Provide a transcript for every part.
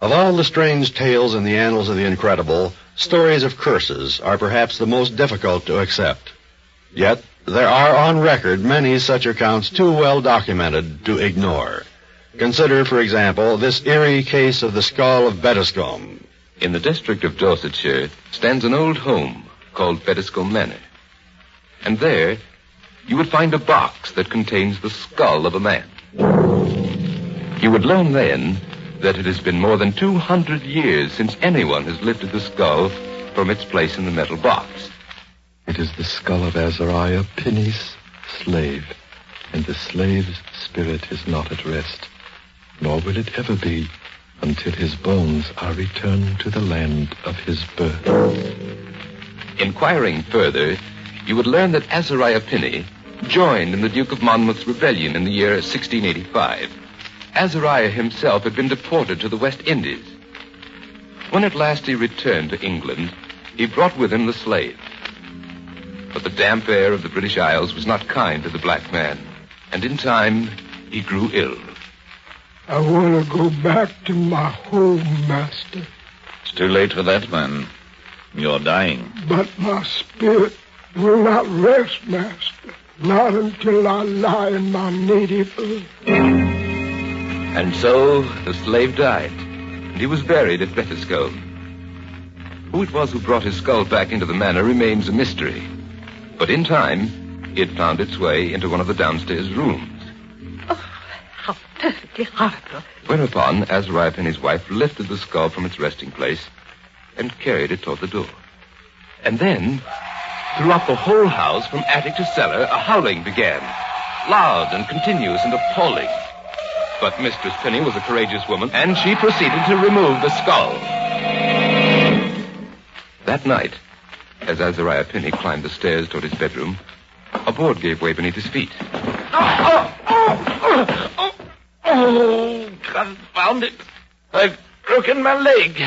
Of all the strange tales in the annals of the incredible, stories of curses are perhaps the most difficult to accept. Yet, there are on record many such accounts too well documented to ignore. Consider, for example, this eerie case of the skull of Bettiscomb. In the district of Dorsetshire stands an old home called Bettiscomb Manor. And there, you would find a box that contains the skull of a man. You would learn then that it has been more than 200 years since anyone has lifted the skull from its place in the metal box. It is the skull of Azariah Pinney's slave, and the slave's spirit is not at rest, nor will it ever be until his bones are returned to the land of his birth. Inquiring further, you would learn that Azariah Pinney joined in the Duke of Monmouth's rebellion in the year 1685. Azariah himself had been deported to the West Indies. When at last he returned to England, he brought with him the slave. But the damp air of the British Isles was not kind to the black man, and in time, he grew ill. I want to go back to my home, Master. It's too late for that, man. You're dying. But my spirit will not rest, Master. Not until I lie in my native earth. And so, the slave died, and he was buried at Bettiscomb. Who it was who brought his skull back into the manor remains a mystery. But in time, it found its way into one of the downstairs rooms. Oh, how perfectly horrible. Whereupon, Azariah and his wife lifted the skull from its resting place and carried it toward the door. And then, throughout the whole house, from attic to cellar, a howling began. Loud and continuous and appalling. But Mistress Penny was a courageous woman, and she proceeded to remove the skull. That night, as Azariah Penny climbed the stairs toward his bedroom, a board gave way beneath his feet. Oh, confound it. I've broken my leg.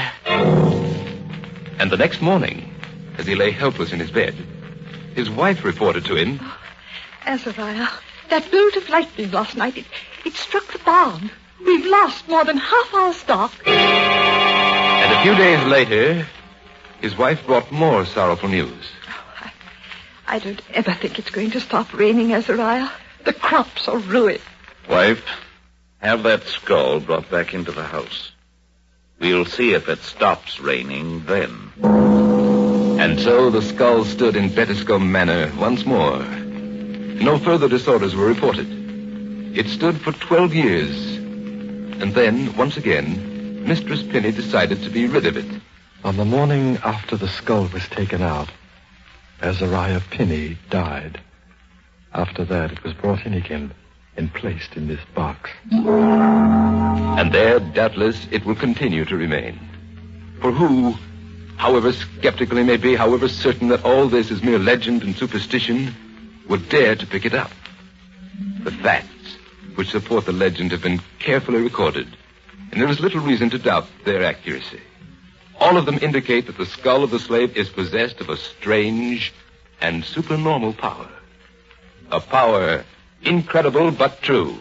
And the next morning, as he lay helpless in his bed, his wife reported to him... Oh, Azariah, that bolt of lightning last night, it struck the barn. We've lost more than half our stock. And a few days later, his wife brought more sorrowful news. Oh, I don't ever think it's going to stop raining, Azariah. The crops are ruined. Wife, have that skull brought back into the house. We'll see if it stops raining then. And so the skull stood in Bettiscomb Manor once more. No further disorders were reported. It stood for 12 years. And then, once again, Mistress Penny decided to be rid of it. On the morning after the skull was taken out, Azariah Penny died. After that, it was brought in again and placed in this box. And there, doubtless, it will continue to remain. For who, however skeptical he may be, however certain that all this is mere legend and superstition, would dare to pick it up? The facts which support the legend have been carefully recorded, and there is little reason to doubt their accuracy. All of them indicate that the skull of the slave is possessed of a strange and supernormal power. A power incredible but true.